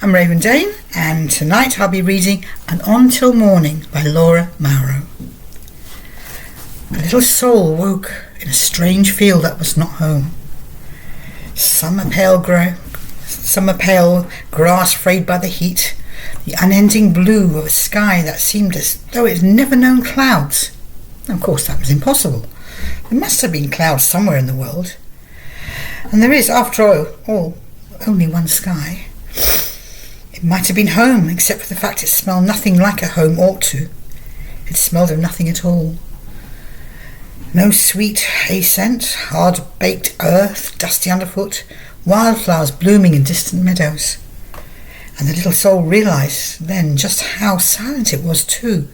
I'm Raven Dane, and tonight I'll be reading An On Till Morning by Mauro. A little soul woke in a strange field that was not home. Summer pale grass frayed by the heat, the unending blue of a sky that seemed as though it had never known clouds. Of course, that was impossible. There must have been clouds somewhere in the world. And there is, after all, only one sky. It might have been home, except for the fact it smelled nothing like a home ought to. It smelled of nothing at all. No sweet hay scent, hard-baked earth, dusty underfoot, wildflowers blooming in distant meadows. And the little soul realised then just how silent it was too.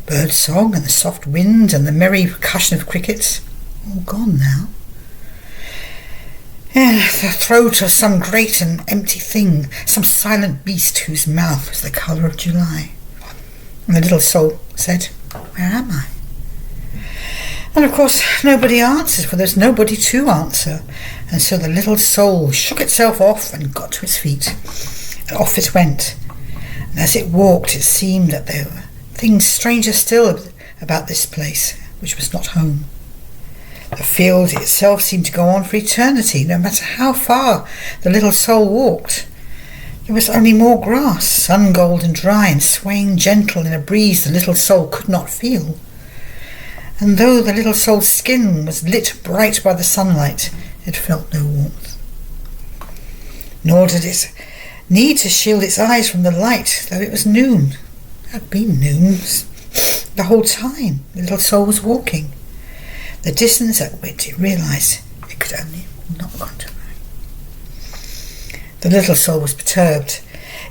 Bird song and the soft wind and the merry percussion of crickets, all gone now. The throat of some great and empty thing, some silent beast whose mouth was the colour of July. And the little soul said, "Where am I?" And of course nobody answered, for there's nobody to answer. And so the little soul shook itself off and got to its feet. And off it went. And as it walked, it seemed that there were things stranger still about this place, which was not home. The field itself seemed to go on for eternity, no matter how far the little soul walked. There was only more grass, sun-gold and dry, and swaying gentle in a breeze the little soul could not feel. And though the little soul's skin was lit bright by the sunlight, it felt no warmth. Nor did it need to shield its eyes from the light, though it was noon. It had been noon the whole time the little soul was walking. The distance at which it realised it could only not gone to right. The little soul was perturbed.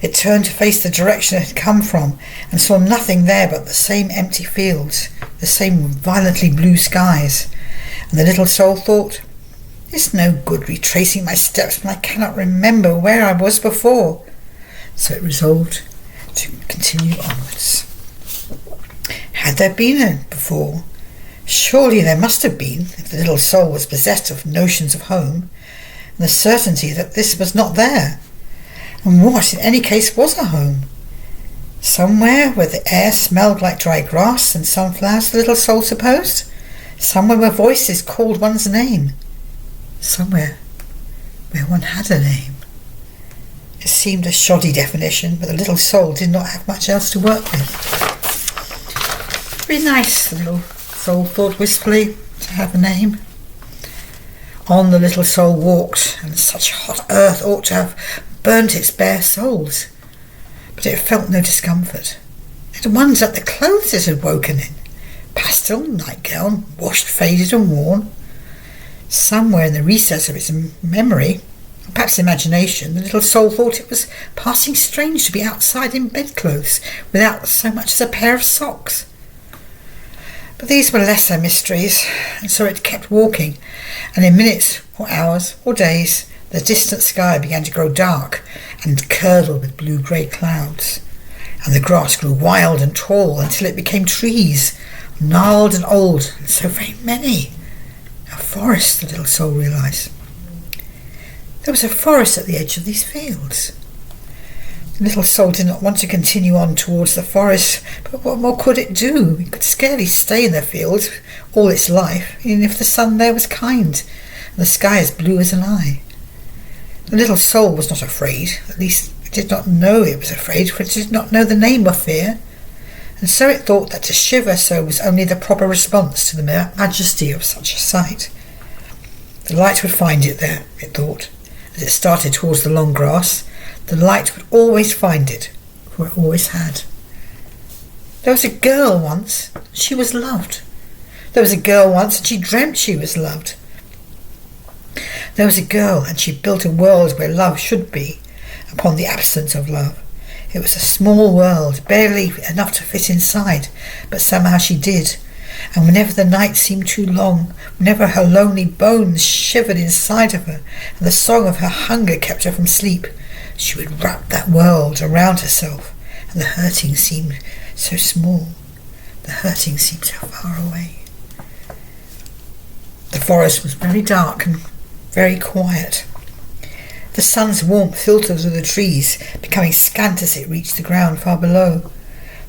It turned to face the direction it had come from and saw nothing there but the same empty fields, the same violently blue skies. And the little soul thought, "It's no good retracing my steps when I cannot remember where I was before." So it resolved to continue onwards. Had there been a before? Surely there must have been, if the little soul was possessed of notions of home, and the certainty that this was not there. And what, in any case, was a home? Somewhere where the air smelled like dry grass and sunflowers, the little soul supposed. Somewhere where voices called one's name. Somewhere where one had a name. It seemed a shoddy definition, but the little soul did not have much else to work with. It'd be nice, the little soul thought wistfully, to have a name. On the little soul walked, and such hot earth ought to have burnt its bare soles. But it felt no discomfort. It wondered at the clothes it had woken in. Pastel nightgown, washed, faded and worn. Somewhere in the recess of its memory, or perhaps imagination, the little soul thought it was passing strange to be outside in bedclothes without so much as a pair of socks. But these were lesser mysteries, and so it kept walking, and in minutes or hours or days the distant sky began to grow dark and curdle with blue-grey clouds, and the grass grew wild and tall until it became trees, gnarled and old, and so very many. A forest, the little soul realised. There was a forest at the edge of these fields. The little soul did not want to continue on towards the forest, but what more could it do? It could scarcely stay in the fields all its life, even if the sun there was kind, and the sky as blue as an eye. The little soul was not afraid, at least it did not know it was afraid, for it did not know the name of fear, and so it thought that to shiver so was only the proper response to the majesty of such a sight. The light would find it there, it thought, as it started towards the long grass. The light would always find it, for it always had. There was a girl once, and she was loved. There was a girl once, and she dreamt she was loved. There was a girl, and she built a world where love should be, upon the absence of love. It was a small world, barely enough to fit inside, but somehow she did. And whenever the night seemed too long, whenever her lonely bones shivered inside of her, and the song of her hunger kept her from sleep, she would wrap that world around herself, and the hurting seemed so small. The hurting seemed so far away. The forest was very dark and very quiet. The sun's warmth filtered through the trees, becoming scant as it reached the ground far below.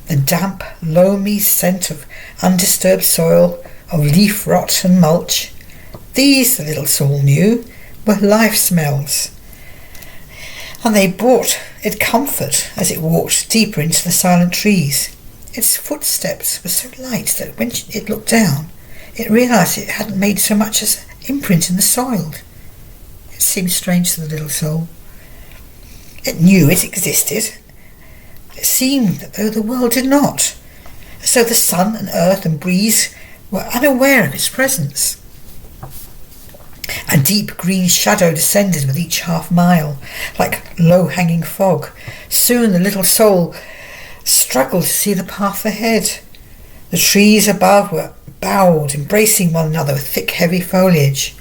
The damp, loamy scent of undisturbed soil, of leaf rot and mulch. These, the little soul knew, were life smells. And they brought it comfort as it walked deeper into the silent trees. Its footsteps were so light that when it looked down, it realised it hadn't made so much as an imprint in the soil. It seemed strange to the little soul. It knew it existed. It seemed that though the world did not, as though the sun and earth and breeze were unaware of its presence. A deep green shadow descended with each half mile, like low-hanging fog. Soon the little soul struggled to see the path ahead. The trees above were bowed, embracing one another with thick, heavy foliage.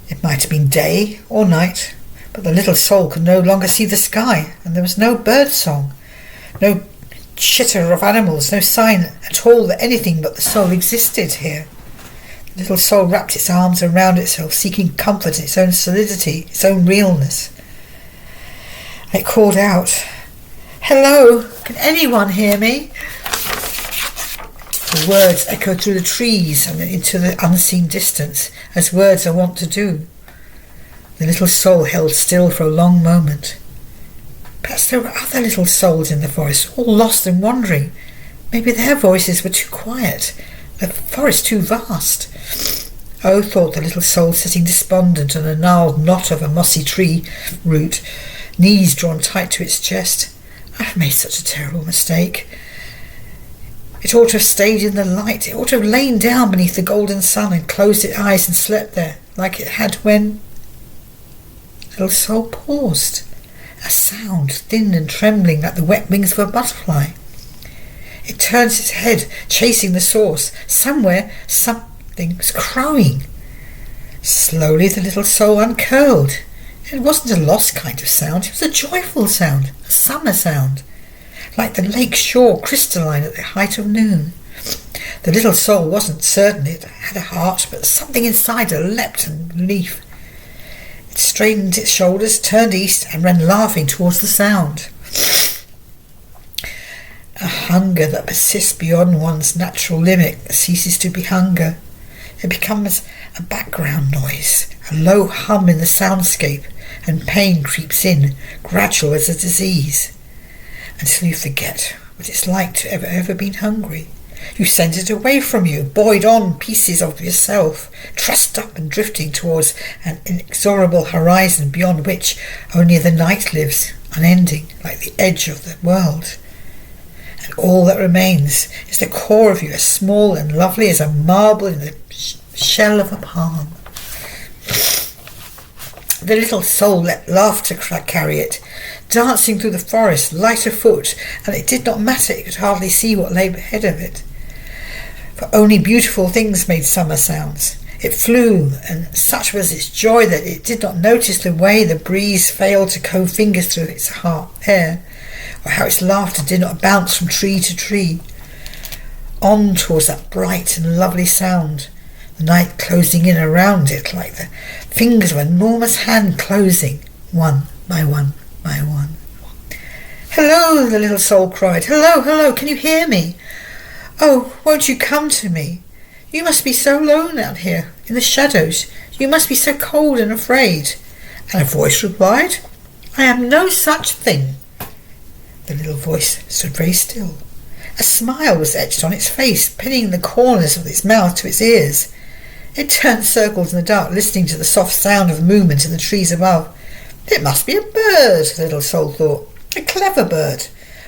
It might have been day or night, but the little soul could no longer see the sky, and there was no bird song, no chitter of animals, no sign at all that anything but the soul existed here. The little soul wrapped its arms around itself, seeking comfort in its own solidity, its own realness. It called out, "Hello, can anyone hear me?" The words echoed through the trees and into the unseen distance, as words are wont to do. The little soul held still for a long moment. Perhaps there were other little souls in the forest, all lost and wandering. Maybe their voices were too quiet, the forest too vast. Oh, thought the little soul, sitting despondent on a gnarled knot of a mossy tree root, knees drawn tight to its chest. I've made such a terrible mistake. It ought to have stayed in the light. It ought to have lain down beneath the golden sun and closed its eyes and slept there, like it had when... The little soul paused. A sound, thin and trembling like the wet wings of a butterfly. It turns its head, chasing the source. Somewhere, something was crowing. Slowly the little soul uncurled. It wasn't a lost kind of sound. It was a joyful sound, a summer sound, like the lake shore crystalline at the height of noon. The little soul wasn't certain it had a heart, but something inside her leapt in relief. It straightened its shoulders, turned east, and ran laughing towards the sound. A hunger that persists beyond one's natural limit ceases to be hunger. It becomes a background noise, a low hum in the soundscape, and pain creeps in, gradual as a disease, until you forget what it's like to ever been hungry. You send it away from you, buoyed on pieces of yourself, trussed up and drifting towards an inexorable horizon beyond which only the night lives, unending, like the edge of the world. And all that remains is the core of you, as small and lovely as a marble in the shell of a palm. The little soul let laughter carry it, dancing through the forest, light of foot, and it did not matter, it could hardly see what lay ahead of it. For only beautiful things made summer sounds. It flew, and such was its joy that it did not notice the way the breeze failed to comb fingers through its hair, or how its laughter did not bounce from tree to tree. On towards that bright and lovely sound, the night closing in around it like the fingers of an enormous hand closing, one by one by one. "Hello," the little soul cried. "Hello, hello, can you hear me? Oh, won't you come to me? You must be so alone out here in the shadows. You must be so cold and afraid." And a voice replied, "I am no such thing." The little voice stood very still. A smile was etched on its face, pinning the corners of its mouth to its ears. It turned circles in the dark, listening to the soft sound of movement in the trees above. It must be a bird, the little soul thought. A clever bird,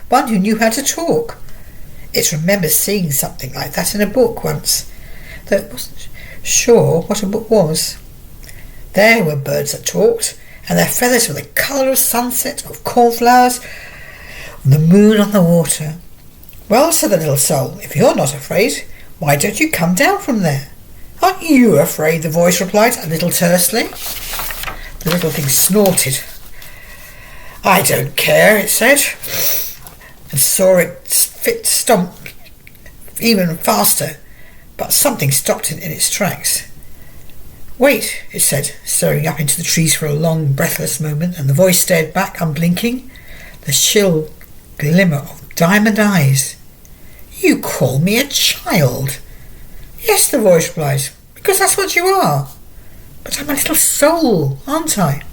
one who knew how to talk. It remembered seeing something like that in a book once, though it wasn't sure what a book was. There were birds that talked, and their feathers were the colour of sunset, of cornflowers, the moon on the water. "Well," said the little soul, "if you're not afraid, why don't you come down from there?" "Aren't you afraid?" the voice replied, a little tersely. The little thing snorted. "I don't care," it said, and saw its fit stomp even faster, but something stopped it in its tracks. Wait, it said, staring up into the trees for a long, breathless moment, and the voice stared back, unblinking, the chill glimmer of diamond eyes. You call me a child? Yes, the voice replies, because that's what you are. But I'm a little soul, aren't I?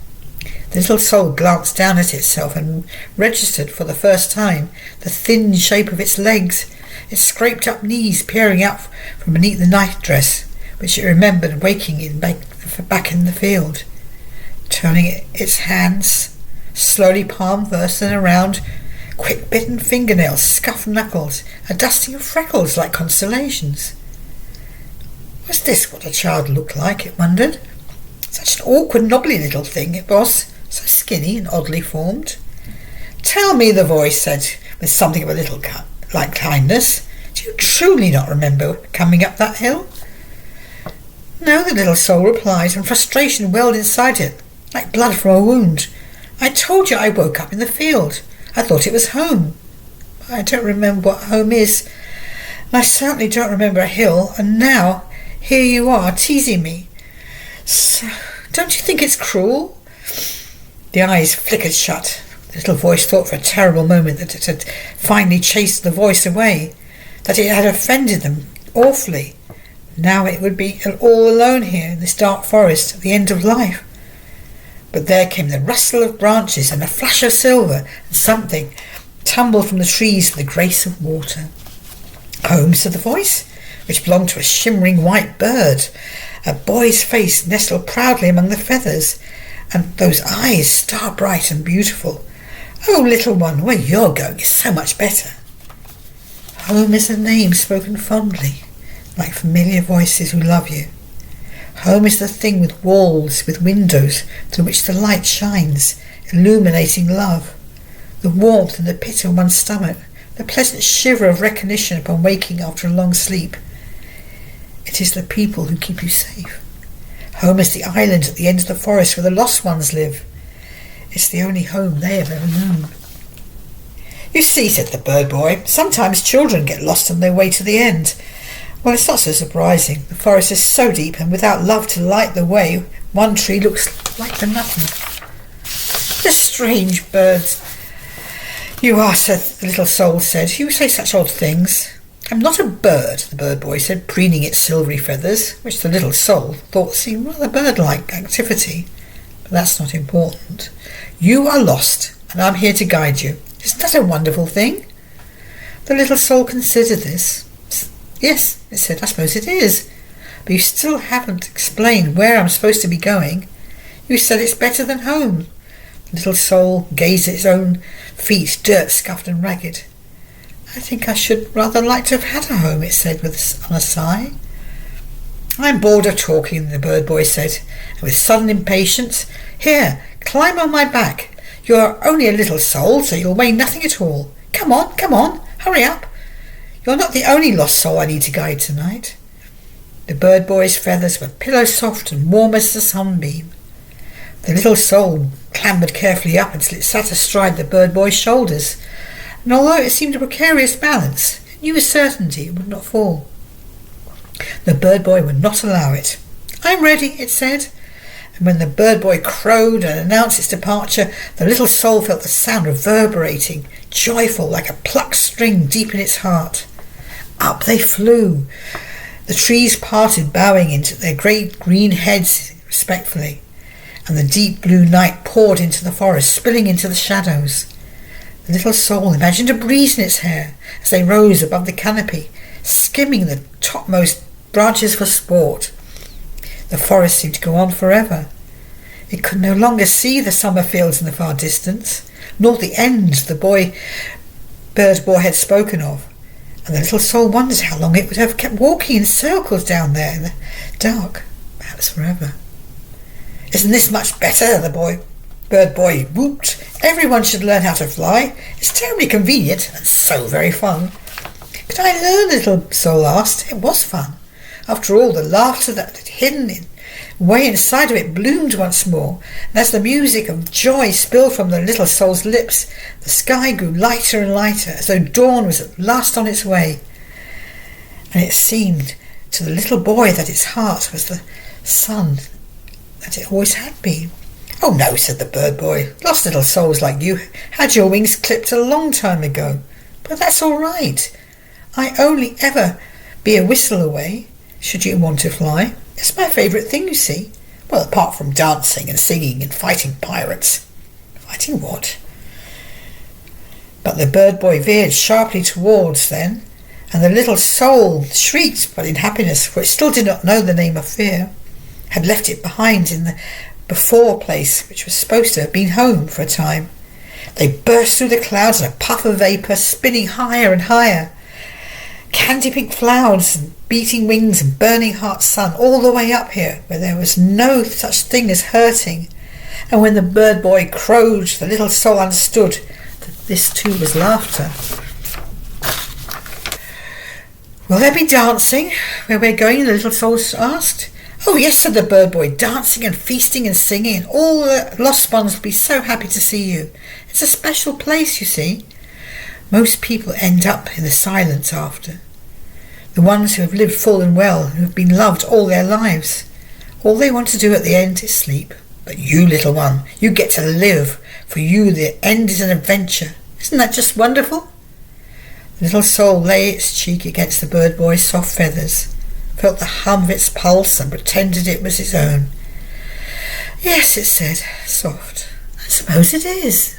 The little soul glanced down at itself and registered for the first time the thin shape of its legs, its scraped up knees peering out from beneath the nightdress, which it remembered waking in back in the field. Turning its hands, slowly palm first and around, quick bitten fingernails, scuffed knuckles, a dusting of freckles like constellations. Was this what a child looked like, it wondered? Such an awkward, knobbly little thing it was, so skinny and oddly formed. Tell me, the voice said, with something of a little like kindness, do you truly not remember coming up that hill? No, the little soul replied, and frustration welled inside it, like blood from a wound. I told you I woke up in the field. I thought it was home. I don't remember what home is. I certainly don't remember a hill, and now here you are teasing me. So, don't you think it's cruel? The eyes flickered shut. The little voice thought for a terrible moment that it had finally chased the voice away, that it had offended them awfully. Now it would be all alone here in this dark forest at the end of life. But there came the rustle of branches and a flash of silver, and something tumbled from the trees with the grace of water. Home, said the voice, which belonged to a shimmering white bird. A boy's face nestled proudly among the feathers, and those eyes star-bright and beautiful. Oh, little one, where you're going is so much better. Home is a name spoken fondly, like familiar voices who love you. Home is the thing with walls, with windows, through which the light shines, illuminating love. The warmth in the pit of one's stomach, the pleasant shiver of recognition upon waking after a long sleep. It is the people who keep you safe. Home is the island at the end of the forest where the lost ones live. It's the only home they have ever known. You see, said the bird boy, sometimes children get lost on their way to the end. Well, it's not so surprising. The forest is so deep, and without love to light the way, one tree looks like the nothing. The strange birds you are, said the little soul said. You say such odd things. I'm not a bird, the bird boy said, preening its silvery feathers, which the little soul thought seemed rather bird-like activity. But that's not important. You are lost, and I'm here to guide you. Isn't that a wonderful thing? The little soul considered this. Yes, it said, I suppose it is. But you still haven't explained where I'm supposed to be going. You said it's better than home. The little soul gazed at its own feet, dirt scuffed and ragged. I think I should rather like to have had a home, it said on a sigh. I'm bored of talking, the bird boy said, and with sudden impatience, here, climb on my back. You're only a little soul, so you'll weigh nothing at all. Come on, hurry up. You're not the only lost soul I need to guide tonight. The bird boy's feathers were pillow soft and warm as the sunbeam. The little soul clambered carefully up until it sat astride the bird boy's shoulders, and although it seemed a precarious balance, it knew with certainty it would not fall. The bird boy would not allow it. I'm ready, it said, and when the bird boy crowed and announced its departure, the little soul felt the sound reverberating, joyful like a plucked string deep in its heart. Up they flew. The trees parted, bowing into their great green heads respectfully, and the deep blue night poured into the forest, spilling into the shadows. The little soul imagined a breeze in its hair as they rose above the canopy, skimming the topmost branches for sport. The forest seemed to go on forever. It could no longer see the summer fields in the far distance, nor the end the bird boy had spoken of, and the little soul wondered how long it would have kept walking in circles down there in the dark, perhaps forever. Isn't this much better? The bird boy whooped. Everyone should learn how to fly. It's terribly convenient and so very fun. Could I learn? The little soul asked. It was fun. After all, the laughter that had hidden way inside of it bloomed once more, and as the music of joy spilled from the little soul's lips, the sky grew lighter and lighter, as though dawn was at last on its way. And it seemed to the little boy that its heart was the sun as it always had been. "Oh no," said the bird boy. "Lost little souls like you had your wings clipped a long time ago. But that's all right. I only ever be a whistle away, should you want to fly. It's my favourite thing, you see. Well, apart from dancing and singing and fighting pirates." "Fighting what?" But the bird boy veered sharply towards then, and the little soul shrieked, but in happiness, for it still did not know the name of fear, had left it behind in the before place, which was supposed to have been home for a time. They burst through the clouds in a puff of vapour, spinning higher and higher. Candy pink clouds and beating wings and burning hot sun, all the way up here, where there was no such thing as hurting. And when the bird boy crowed, the little soul understood that this too was laughter. "Will there be dancing where we're going?" the little soul asked. "Oh yes," said the bird boy, "dancing and feasting and singing, and all the lost ones will be so happy to see you. It's a special place, you see. Most people end up in the silence after. The ones who have lived full and well, who have been loved all their lives. All they want to do at the end is sleep. But you, little one, you get to live. For you, the end is an adventure. Isn't that just wonderful?" The little soul lay its cheek against the bird boy's soft feathers, felt the hum of its pulse, and pretended it was its own. "Yes," it said, soft, "I suppose it is."